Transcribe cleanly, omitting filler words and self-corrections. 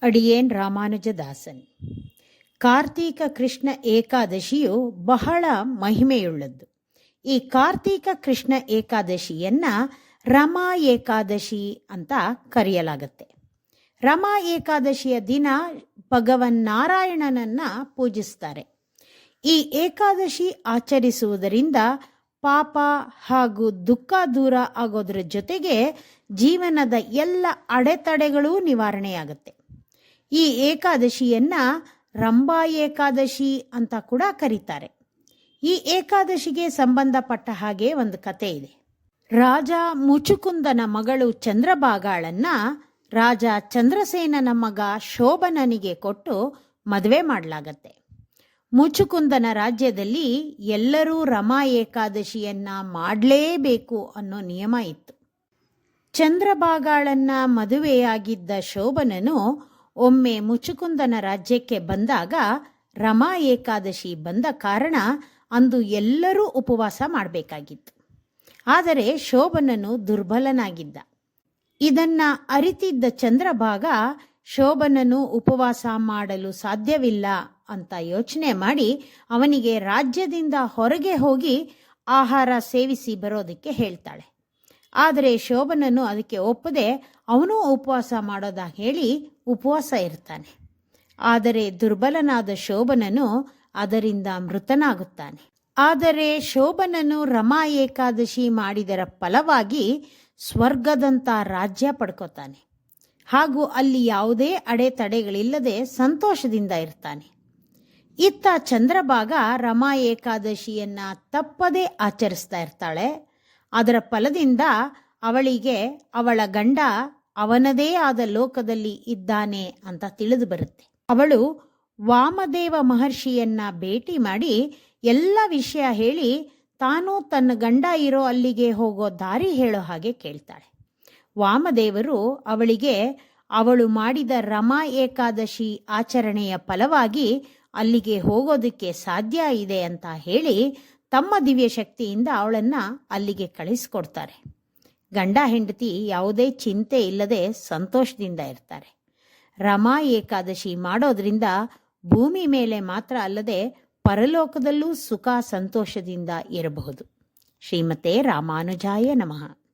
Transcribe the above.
ಅಡಿಯೇನ್ ರಾಮಾನುಜದಾಸನ್. ಕಾರ್ತೀಕ ಕೃಷ್ಣ ಏಕಾದಶಿಯು ಬಹಳ ಮಹಿಮೆಯುಳ್ಳದ್ದು. ಈ ಕಾರ್ತೀಕ ಕೃಷ್ಣ ಏಕಾದಶಿಯನ್ನ ರಮಾ ಏಕಾದಶಿ ಅಂತ ಕರೆಯಲಾಗುತ್ತೆ. ರಮಾ ಏಕಾದಶಿಯ ದಿನ ಭಗವನ್ ನಾರಾಯಣನನ್ನ ಪೂಜಿಸ್ತಾರೆ. ಈ ಏಕಾದಶಿ ಆಚರಿಸುವುದರಿಂದ ಪಾಪ ಹಾಗೂ ದುಃಖ ದೂರ ಆಗೋದ್ರ ಜೊತೆಗೆ ಜೀವನದ ಎಲ್ಲ ಅಡೆತಡೆಗಳೂ ನಿವಾರಣೆಯಾಗುತ್ತೆ. ಈ ಏಕಾದಶಿಯನ್ನ ರಂಭಾ ಏಕಾದಶಿ ಅಂತ ಕೂಡ ಕರೀತಾರೆ. ಈ ಏಕಾದಶಿಗೆ ಸಂಬಂಧಪಟ್ಟ ಹಾಗೆ ಒಂದು ಕತೆ ಇದೆ. ರಾಜ ಮುಚುಕುಂದನ ಮಗಳು ಚಂದ್ರಭಾಗಾಳನ್ನ ರಾಜ ಚಂದ್ರಸೇನನ ಮಗ ಶೋಭನನಿಗೆ ಕೊಟ್ಟು ಮದುವೆ ಮಾಡಲಾಗತ್ತೆ. ಮುಚುಕುಂದನ ರಾಜ್ಯದಲ್ಲಿ ಎಲ್ಲರೂ ರಮಾ ಏಕಾದಶಿಯನ್ನ ಮಾಡಲೇಬೇಕು ಅನ್ನೋ ನಿಯಮ ಇತ್ತು. ಚಂದ್ರಭಾಗಾಳನ್ನ ಮದುವೆಯಾಗಿದ್ದ ಶೋಭನನು ಒಮ್ಮೆ ಮುಚುಕುಂದನ ರಾಜ್ಯಕ್ಕೆ ಬಂದಾಗ ರಮಾ ಏಕಾದಶಿ ಬಂದ ಕಾರಣ ಅಂದು ಎಲ್ಲರೂ ಉಪವಾಸ ಮಾಡಬೇಕಾಗಿತ್ತು. ಆದರೆ ಶೋಭನನು ದುರ್ಬಲನಾಗಿದ್ದ. ಇದನ್ನ ಅರಿತಿದ್ದ ಚಂದ್ರಭಾಗ ಶೋಭನನು ಉಪವಾಸ ಮಾಡಲು ಸಾಧ್ಯವಿಲ್ಲ ಅಂತ ಯೋಚನೆ ಮಾಡಿ ಅವನಿಗೆ ರಾಜ್ಯದಿಂದ ಹೊರಗೆ ಹೋಗಿ ಆಹಾರ ಸೇವಿಸಿ ಬರೋದಕ್ಕೆ ಹೇಳ್ತಾಳೆ. ಆದರೆ ಶೋಭನನು ಅದಕ್ಕೆ ಒಪ್ಪದೆ ಅವನೂ ಉಪವಾಸ ಮಾಡೋದಾಗ ಹೇಳಿ ಉಪವಾಸ ಇರ್ತಾನೆ. ಆದರೆ ದುರ್ಬಲನಾದ ಶೋಭನನು ಅದರಿಂದ ಮೃತನಾಗುತ್ತಾನೆ. ಆದರೆ ಶೋಭನನು ರಮಾ ಏಕಾದಶಿ ಮಾಡಿದರ ಫಲವಾಗಿ ಸ್ವರ್ಗದಂತ ರಾಜ್ಯ ಪಡ್ಕೋತಾನೆ. ಹಾಗೂ ಅಲ್ಲಿ ಯಾವುದೇ ಅಡೆತಡೆಗಳಿಲ್ಲದೆ ಸಂತೋಷದಿಂದ ಇರ್ತಾನೆ. ಇತ್ತ ಚಂದ್ರಭಾಗ ರಮಾ ಏಕಾದಶಿಯನ್ನ ತಪ್ಪದೇ ಆಚರಿಸ್ತಾ ಇರ್ತಾಳೆ. ಅದರ ಫಲದಿಂದ ಅವಳಿಗೆ ಅವಳ ಗಂಡ ಅವನದೇ ಆದ ಲೋಕದಲ್ಲಿ ಇದ್ದಾನೆ ಅಂತ ತಿಳಿದು ಬರುತ್ತೆ. ಅವಳು ವಾಮದೇವ ಮಹರ್ಷಿಯನ್ನ ಭೇಟಿ ಮಾಡಿ ಎಲ್ಲ ವಿಷಯ ಹೇಳಿ ತಾನು ತನ್ನ ಗಂಡ ಇರೋ ಅಲ್ಲಿಗೆ ಹೋಗೋ ದಾರಿ ಹೇಳೋ ಹಾಗೆ ಕೇಳ್ತಾಳೆ. ವಾಮದೇವರು ಅವಳಿಗೆ ಅವಳು ಮಾಡಿದ ರಮಾ ಏಕಾದಶಿ ಆಚರಣೆಯ ಫಲವಾಗಿ ಅಲ್ಲಿಗೆ ಹೋಗೋದಕ್ಕೆ ಸಾಧ್ಯ ಇದೆ ಅಂತ ಹೇಳಿ ತಮ್ಮ ದಿವ್ಯ ಶಕ್ತಿಯಿಂದ ಅವಳನ್ನ ಅಲ್ಲಿಗೆ ಕಳಿಸ್ಕೊಡ್ತಾರೆ. ಗಂಡ ಹೆಂಡತಿ ಯಾವುದೇ ಚಿಂತೆ ಇಲ್ಲದೆ ಸಂತೋಷದಿಂದ ಇರ್ತಾರೆ. ರಮಾ ಏಕಾದಶಿ ಮಾಡೋದ್ರಿಂದ ಭೂಮಿ ಮೇಲೆ ಮಾತ್ರ ಅಲ್ಲದೆ ಪರಲೋಕದಲ್ಲೂ ಸುಖ ಸಂತೋಷದಿಂದ ಇರಬಹುದು. ಶ್ರೀಮತೆ ರಾಮಾನುಜಾಯ ನಮಃ.